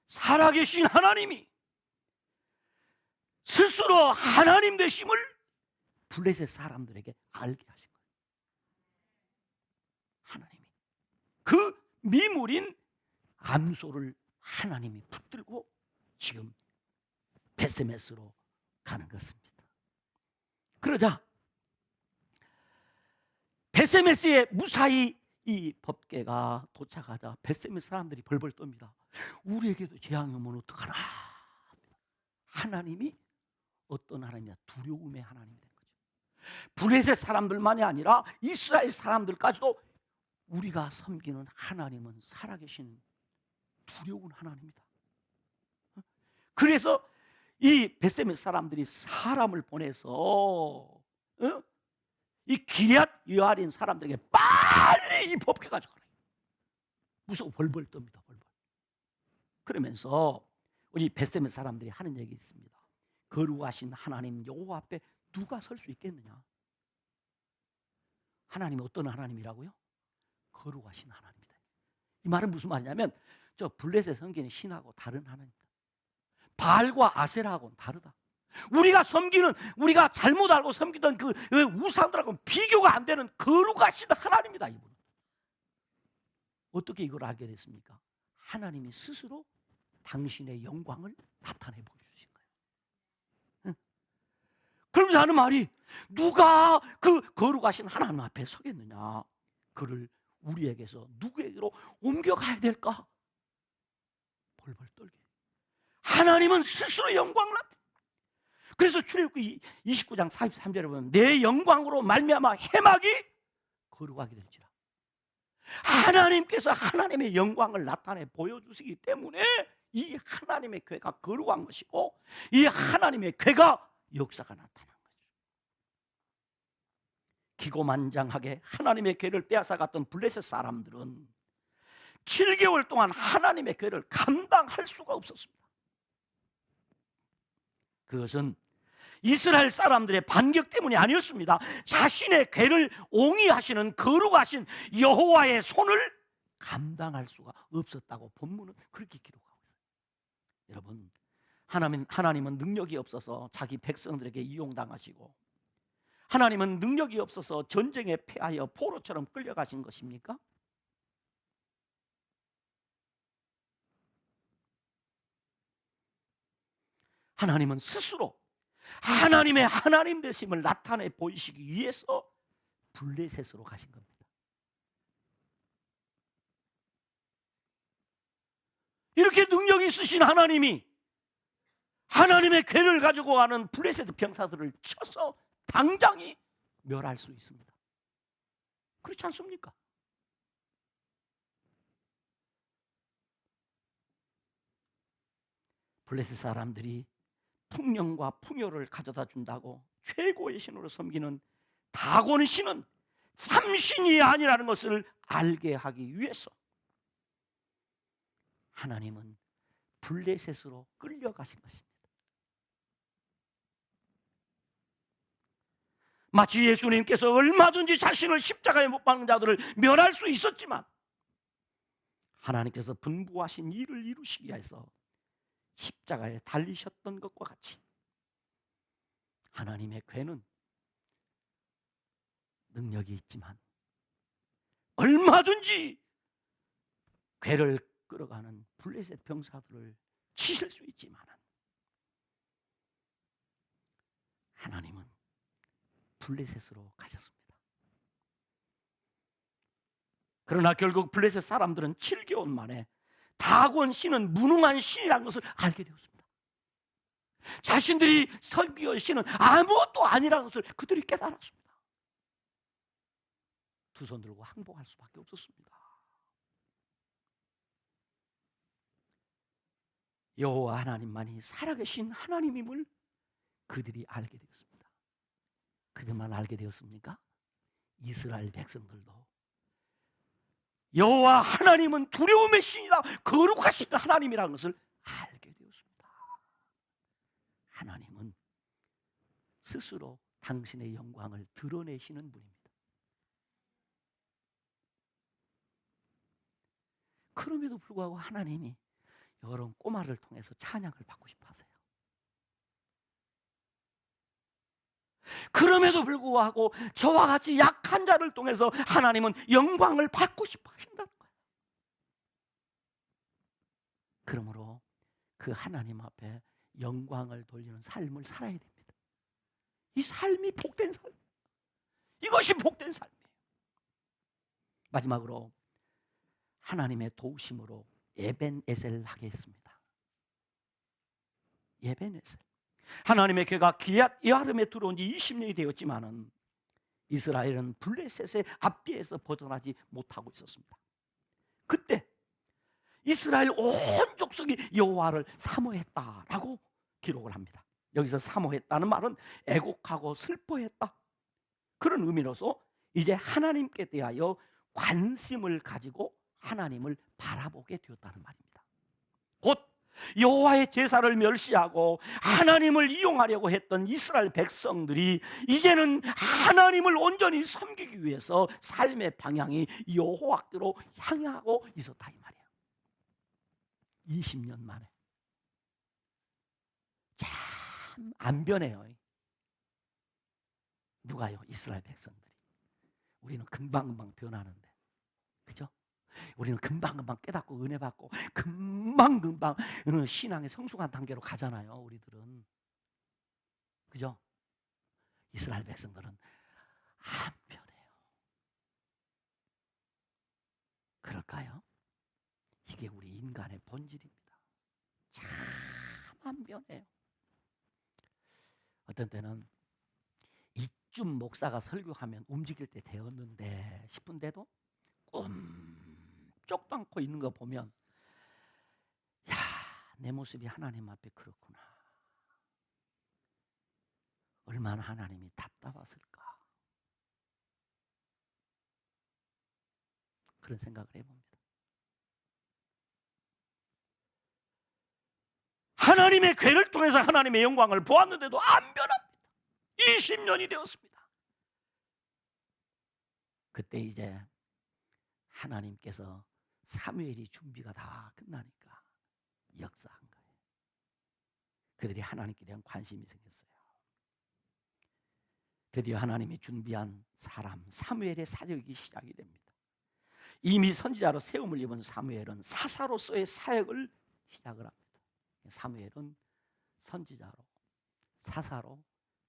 살아계신 하나님이 스스로 하나님 되심을 블레셋 사람들에게 알게 하신 거예요. 하나님이 그 미물인 암소를 하나님이 붙들고 지금 벳세메스로 가는 것입니다. 그러자 벳세메스에 무사히 이 법궤가 도착하자 벳세메스 사람들이 벌벌 떱니다. 우리에게도 재앙이 오면 어떡하나. 하나님이 어떤 하나님이냐? 두려움의 하나님이 된 거죠. 블레셋 사람들만이 아니라 이스라엘 사람들까지도 우리가 섬기는 하나님은 살아계신 두려운 하나님이다. 그래서 이 벳세메스 사람들이 사람을 보내서 이 기럇 여아린 사람들에게 빨리 이 법궤 가져가라. 무서워 벌벌 떱니다. 벌벌. 그러면서 우리 벳세메스 사람들이 하는 얘기 있습니다. 거룩하신 하나님 여호와 앞에 누가 설 수 있겠느냐? 하나님이 어떤 하나님이라고요? 거룩하신 하나님이다. 이 말은 무슨 말이냐면 저 블레셋 성기는 신하고 다른 하나님이다. 바알과 아세라하고는 다르다. 우리가 섬기는, 우리가 잘못 알고 섬기던 그 우상들하고는 비교가 안 되는 거룩하신 하나님이다. 이분 어떻게 이걸 알게 됐습니까? 하나님이 스스로 당신의 영광을 나타내 보여주신 거예요. 그러면서 하는 말이, 누가 그 거룩하신 하나님 앞에 서겠느냐? 그를 우리에게서 누구에게로 옮겨가야 될까? 벌벌 떨게. 하나님은 스스로 영광을 나타내. 그래서 출애굽기 29장 43절에 보면 내 영광으로 말미암아 해막이 거룩하게 될지라. 하나님께서 하나님의 영광을 나타내 보여주시기 때문에 이 하나님의 궤가 거룩한 것이고, 이 하나님의 궤가 역사가 나타난 거죠. 기고만장하게 하나님의 궤를 빼앗아갔던 블레셋 사람들은 7개월 동안 하나님의 궤를 감당할 수가 없었습니다. 그것은 이스라엘 사람들의 반격 때문이 아니었습니다. 자신의 궤를 옹이하시는 거룩하신 여호와의 손을 감당할 수가 없었다고 본문은 그렇게 기록하고 있어요. 여러분, 하나님은 능력이 없어서 자기 백성들에게 이용당하시고, 하나님은 능력이 없어서 전쟁에 패하여 포로처럼 끌려가신 것입니까? 하나님은 스스로 하나님의 하나님 되심을 나타내 보이시기 위해서 블레셋으로 가신 겁니다. 이렇게 능력이 있으신 하나님이 하나님의 괴를 가지고 가는 블레셋 병사들을 쳐서 당장이 멸할 수 있습니다. 그렇지 않습니까? 블레셋 사람들이 풍령과 풍요를 가져다 준다고 최고의 신으로 섬기는 다곤 신은 참신이 아니라는 것을 알게 하기 위해서 하나님은 블레셋으로 끌려가신 것입니다. 마치 예수님께서 얼마든지 자신을 십자가에 못 박는 자들을 멸할 수 있었지만 하나님께서 분부하신 일을 이루시기 위해서 십자가에 달리셨던 것과 같이 하나님의 괴는 능력이 있지만 얼마든지 괴를 끌어가는 블레셋 병사들을 치실 수 있지만 하나님은 블레셋으로 가셨습니다. 그러나 결국 블레셋 사람들은 7개월 만에 다곤 신은 무능한 신이라는 것을 알게 되었습니다. 자신들이 섬기던 신은 아무것도 아니라는 것을 그들이 깨달았습니다. 두 손 들고 항복할 수밖에 없었습니다. 여호와 하나님만이 살아계신 하나님임을 그들이 알게 되었습니다. 그들만 알게 되었습니까? 이스라엘 백성들도 여호와 하나님은 두려움의 신이다, 거룩하신 하나님이라는 것을 알게 되었습니다. 하나님은 스스로 당신의 영광을 드러내시는 분입니다. 그럼에도 불구하고 하나님이 여러 꼬마를 통해서 찬양을 받고 싶어 하세요. 그럼에도 불구하고 저와 같이 약한 자를 통해서 하나님은 영광을 받고 싶어 하신다는 거예요. 그러므로 그 하나님 앞에 영광을 돌리는 삶을 살아야 됩니다. 이 삶이 복된 삶, 이것이 복된 삶이에요. 마지막으로 하나님의 도우심으로 에벤에셀 하게 했습니다. 에벤에셀, 하나님의 괴가 기앗 여아름에 들어온 지 20년이 되었지만은 이스라엘은 블레셋의 압제에서 벗어나지 못하고 있었습니다. 그때 이스라엘 온 족속이 여호와를 사모했다라고 기록을 합니다. 여기서 사모했다는 말은 애곡하고 슬퍼했다, 그런 의미로서 이제 하나님께 대하여 관심을 가지고 하나님을 바라보게 되었다는 말입니다. 곧 여호와의 제사를 멸시하고 하나님을 이용하려고 했던 이스라엘 백성들이 이제는 하나님을 온전히 섬기기 위해서 삶의 방향이 여호와께로 향하고 있었다 이 말이에요. 20년 만에 참 안 변해요. 누가요? 이스라엘 백성들이. 우리는 금방금방 변하는데, 그죠? 우리는 금방금방 깨닫고 은혜 받고 금방금방 신앙의 성숙한 단계로 가잖아요. 우리들은, 그죠? 이스라엘 백성들은 안 변해요. 그럴까요? 이게 우리 인간의 본질입니다. 참 안 변해요. 어떤 때는 이쯤 목사가 설교하면 움직일 때 되었는데 싶은데도 꿈쩍도 않고 있는 거 보면, 야, 내 모습이 하나님 앞에 그렇구나. 얼마나 하나님이 답답하실까, 그런 생각을 해봅니다. 하나님의 괴를 통해서 하나님의 영광을 보았는데도 안 변합니다. 20년이 되었습니다. 그때 이제 하나님께서 사무엘이 준비가 다 끝나니까 역사한 거예요. 그들이 하나님께 대한 관심이 생겼어요. 드디어 하나님이 준비한 사람 사무엘의 사역이 시작이 됩니다. 이미 선지자로 세움을 입은 사무엘은 사사로서의 사역을 시작을 합니다. 사무엘은 선지자로 사사로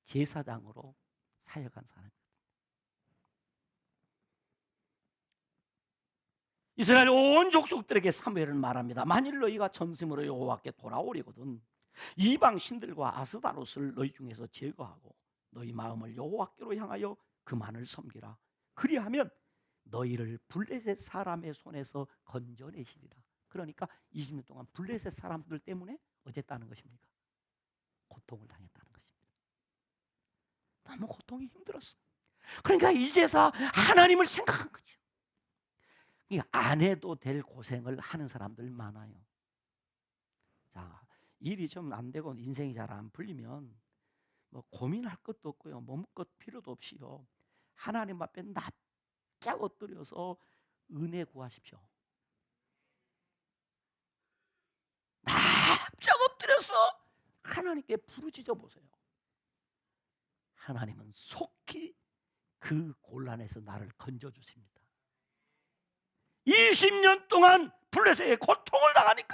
제사장으로 사역한 사람입니다. 이스라엘 온 족속들에게 사무엘은 말합니다. 만일 너희가 전심으로 여호와께 돌아오리거든 이방 신들과 아스다롯을 너희 중에서 제거하고 너희 마음을 여호와께로 향하여 그만을 섬기라. 그리하면 너희를 블레셋 사람의 손에서 건져내시리라. 그러니까 20년 동안 블레셋 사람들 때문에 어쨌다는 것입니까? 고통을 당했다는 것입니다. 너무 고통이 힘들었어. 그러니까 이제서 하나님을 생각한 거죠. 안 해도 될 고생을 하는 사람들 많아요. 자, 일이 좀 안 되고 인생이 잘 안 풀리면 뭐 고민할 것도 없고요, 머뭇것 필요도 없이요, 하나님 앞에 납작 엎드려서 은혜 구하십시오. 납작 엎드려서 하나님께 부르짖어 보세요. 하나님은 속히 그 곤란에서 나를 건져주십니다. 20년 동안 블레셋의 고통을 당하니까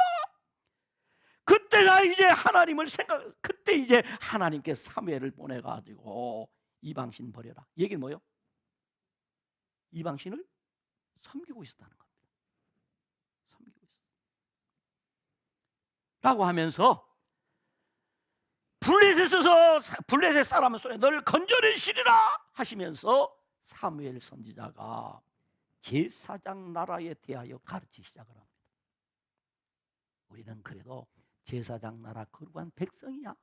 그때가 이제 하나님을 그때 이제 하나님께 사무엘을 보내가지고 이방신 버려라. 얘기는 뭐요? 이방신을 섬기고 있었다는 겁니다. 섬기고 있었다 라고 하면서 블레셋 사람의 손에 너를 건져내시리라 하시면서 사무엘 선지자가 제사장 나라에 대하여 가르치기 시작을 합니다. 우리는 그래도 제사장 나라 거룩한 백성이야.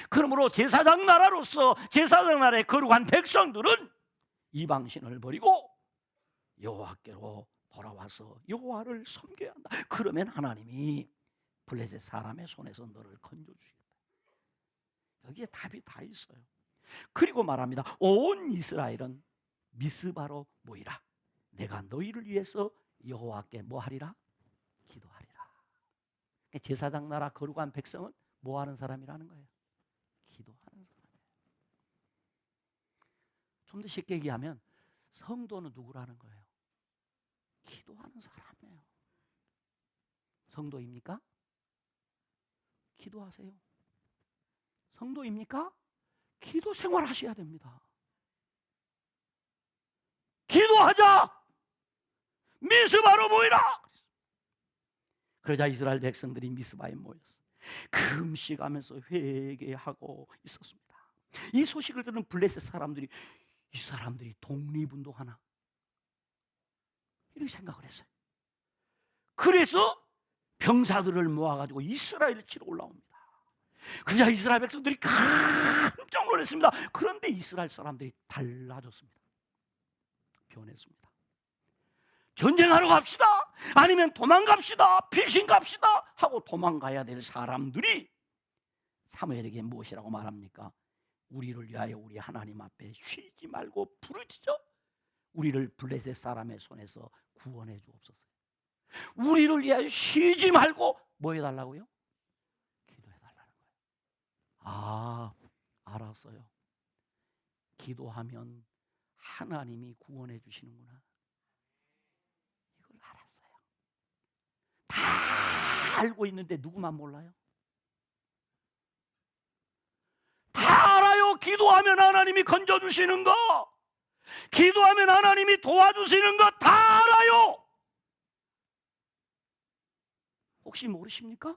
그러므로 제사장 나라로서 제사장 나라의 거룩한 백성들은 이방신을 버리고 여호와께로 돌아와서 여호와를 섬겨야 한다. 그러면 하나님이 블레셋 사람의 손에서 너를 건져주시겠다. 여기에 답이 다 있어요. 그리고 말합니다. 온 이스라엘은 미스바로 모이라. 내가 너희를 위해서 여호와께 뭐 하리라? 기도하리라. 제사장 나라 거룩한 백성은 뭐 하는 사람이라는 거예요? 기도하는 사람이에요. 좀 더 쉽게 얘기하면 성도는 누구라는 거예요? 기도하는 사람이에요. 성도입니까? 기도하세요. 성도입니까? 기도 생활하셔야 됩니다. 기도하자. 미스바로 모이라. 그러자 이스라엘 백성들이 미스바에 모였어요. 금식하면서 회개하고 있었습니다. 이 소식을 들은 블레셋 사람들이 이 사람들이 독립운동하나 이렇게 생각을 했어요. 그래서 병사들을 모아가지고 이스라엘을 치러 올라옵니다. 그러자 이스라엘 백성들이 깜짝 놀랐습니다. 그런데 이스라엘 사람들이 달라졌습니다. 변했습니다. 전쟁하러 갑시다, 아니면 도망갑시다, 피신 갑시다 하고 도망가야 될 사람들이 사무엘에게 무엇이라고 말합니까? 우리를 위하여 우리 하나님 앞에 쉬지 말고 부르짖어 우리를 블레셋 사람의 손에서 구원해 주옵소서. 우리를 위하여 쉬지 말고 뭐 해달라고요? 기도해달라는 거예요. 아, 알았어요. 기도하면 하나님이 구원해 주시는구나. 이걸 알았어요. 다 알고 있는데 누구만 몰라요? 다 알아요. 기도하면 하나님이 건져주시는 거, 기도하면 하나님이 도와주시는 거 다 알아요. 혹시 모르십니까?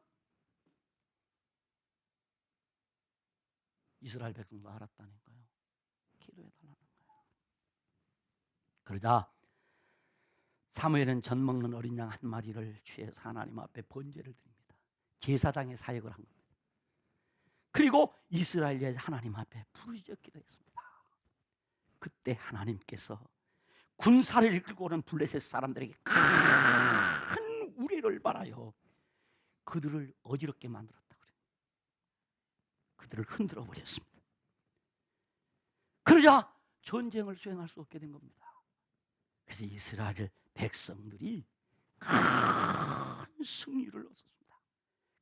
이스라엘 백성도 알았다니까요. 기도해달라는 거예요. 그러자 사무엘은 젖 먹는 어린 양 한 마리를 취해서 하나님 앞에 번제를 드립니다. 제사장의 사역을 한 겁니다. 그리고 이스라엘의 하나님 앞에 부르짖어 기도했습니다. 그때 하나님께서 군사를 이끌고 오는 블레셋 사람들에게 큰 우레를 발하여 그들을 어지럽게 만들었다 그래요. 그들을 흔들어 버렸습니다. 그러자 전쟁을 수행할 수 없게 된 겁니다. 그래서 이스라엘 백성들이 큰 승리를 얻었습니다.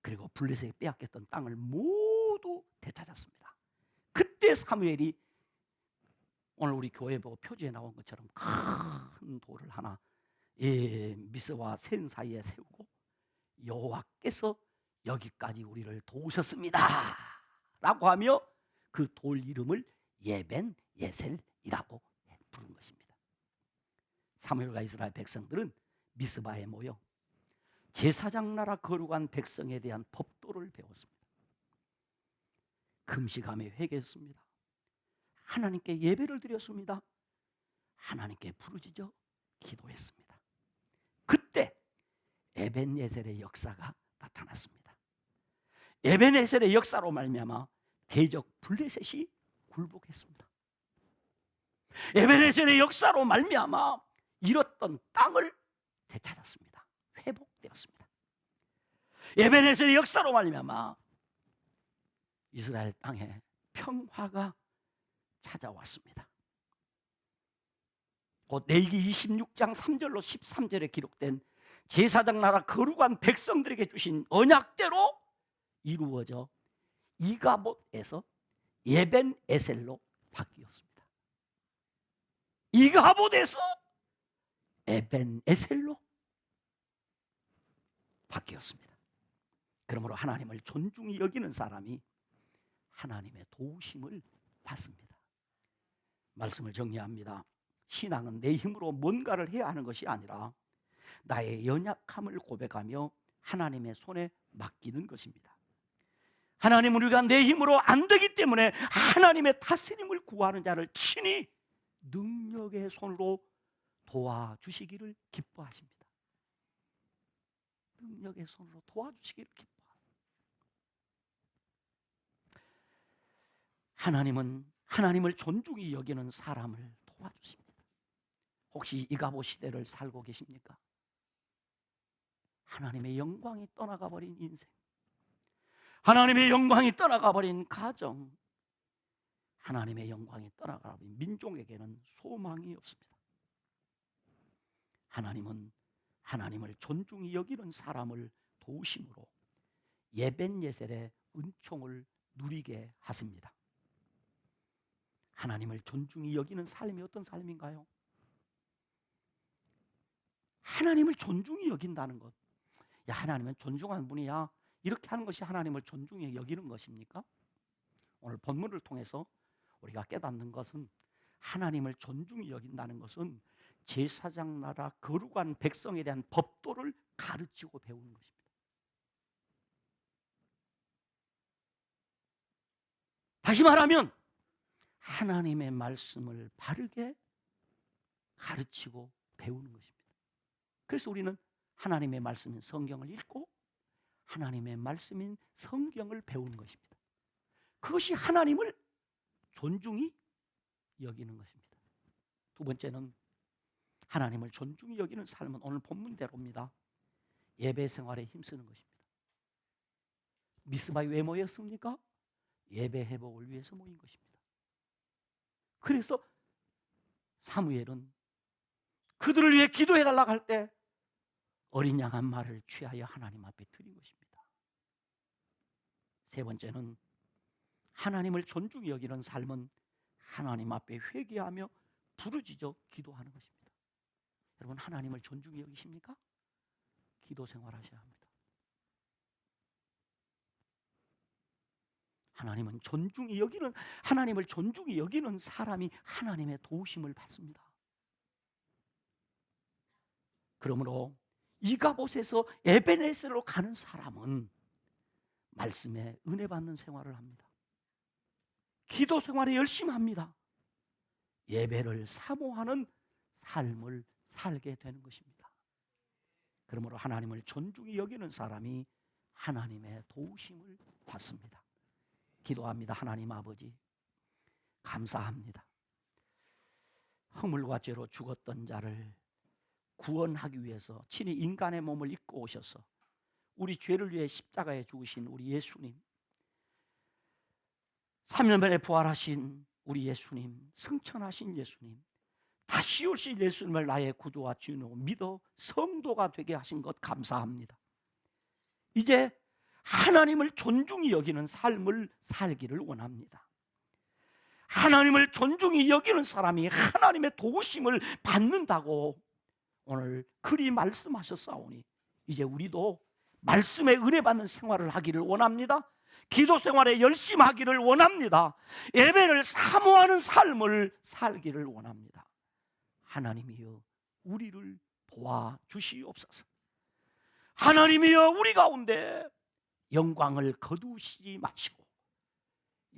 그리고 블레셋이 빼앗겼던 땅을 모두 되찾았습니다. 그때 사무엘이 오늘 우리 교회 보고 표지에 나온 것처럼 큰 돌을 하나 미스와 센 사이에 세우고 여호와께서 여기까지 우리를 도우셨습니다 라고 하며 그 돌 이름을 예벤 예셀이라고 부른 것입니다. 사무엘과 이스라엘 백성들은 미스바에 모여 제사장 나라 거룩한 백성에 대한 법도를 배웠습니다. 금식하며 회개했습니다. 하나님께 예배를 드렸습니다. 하나님께 부르짖어 기도했습니다. 그때 에벤예셀의 역사가 나타났습니다. 에벤예셀의 역사로 말미암아 대적 블레셋이 굴복했습니다. 에벤예셀의 역사로 말미암아 잃었던 땅을 되찾았습니다. 회복되었습니다. 에벤예셀의 역사로 말미암아 이스라엘 땅에 평화가 찾아왔습니다. 곧 레위기 26장 3절로 13절에 기록된 제사장 나라 거룩한 백성들에게 주신 언약대로 이루어져 이가봇에서 예벤에셀로 바뀌었습니다. 이가봇에서 에벤에셀로 바뀌었습니다. 그러므로 하나님을 존중히 여기는 사람이 하나님의 도우심을 받습니다. 말씀을 정리합니다. 신앙은 내 힘으로 뭔가를 해야 하는 것이 아니라 나의 연약함을 고백하며 하나님의 손에 맡기는 것입니다. 하나님은 우리가 내 힘으로 안 되기 때문에 하나님의 다스림을 구하는 자를 친히 능력의 손으로 도와주시기를 기뻐하십니다. 능력의 손으로 도와주시기를 기뻐하십니다. 하나님은 하나님을 존중히 여기는 사람을 도와주십니다. 혹시 이가봇 시대를 살고 계십니까? 하나님의 영광이 떠나가 버린 인생, 하나님의 영광이 떠나가 버린 가정, 하나님의 영광이 떠나가 버린 민족에게는 소망이 없습니다. 하나님은 하나님을 존중히 여기는 사람을 도우심으로 예벤예셀의 은총을 누리게 하십니다. 하나님을 존중히 여기는 삶이 어떤 삶인가요? 하나님을 존중히 여긴다는 것. 야, 하나님은 존중하는 분이야, 이렇게 하는 것이 하나님을 존중히 여기는 것입니까? 오늘 본문을 통해서 우리가 깨닫는 것은 하나님을 존중히 여긴다는 것은 제사장 나라 거룩한 백성에 대한 법도를 가르치고 배우는 것입니다. 다시 말하면 하나님의 말씀을 바르게 가르치고 배우는 것입니다. 그래서 우리는 하나님의 말씀인 성경을 읽고 하나님의 말씀인 성경을 배우는 것입니다. 그것이 하나님을 존중히 여기는 것입니다. 두 번째는 하나님을 존중히 여기는 삶은 오늘 본문대로입니다. 예배 생활에 힘쓰는 것입니다. 미스바에 왜 모였습니까? 예배 회복을 위해서 모인 것입니다. 그래서 사무엘은 그들을 위해 기도해달라고 할 때 어린 양 한 마리를 취하여 하나님 앞에 드린 것입니다. 세 번째는 하나님을 존중히 여기는 삶은 하나님 앞에 회개하며 부르짖어 기도하는 것입니다. 여러분, 하나님을 존중히 여기십니까? 기도 생활하셔야 합니다. 하나님을 존중히 여기는 사람이 하나님의 도우심을 받습니다. 그러므로 이가봇에서 에벤에셀로 가는 사람은 말씀에 은혜 받는 생활을 합니다. 기도 생활에 열심히 합니다. 예배를 사모하는 삶을 살게 되는 것입니다. 그러므로 하나님을 존중히 여기는 사람이 하나님의 도우심을 받습니다. 기도합니다. 하나님 아버지, 감사합니다. 허물과 죄로 죽었던 자를 구원하기 위해서 친히 인간의 몸을 입고 오셔서 우리 죄를 위해 십자가에 죽으신 우리 예수님, 3년 만에 부활하신 우리 예수님, 승천하신 예수님, 다시 오실 예수님을 나의 구주와 주인으로 믿어 성도가 되게 하신 것 감사합니다. 이제 하나님을 존중히 여기는 삶을 살기를 원합니다. 하나님을 존중히 여기는 사람이 하나님의 도우심을 받는다고 오늘 그리 말씀하셨사오니 이제 우리도 말씀의 은혜 받는 생활을 하기를 원합니다. 기도 생활에 열심하기를 원합니다. 예배를 사모하는 삶을 살기를 원합니다. 하나님이여 우리를 도와주시옵소서. 하나님이여 우리 가운데 영광을 거두시지 마시고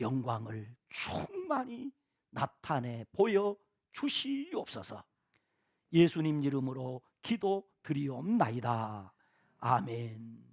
영광을 충만히 나타내 보여주시옵소서. 예수님 이름으로 기도드리옵나이다. 아멘.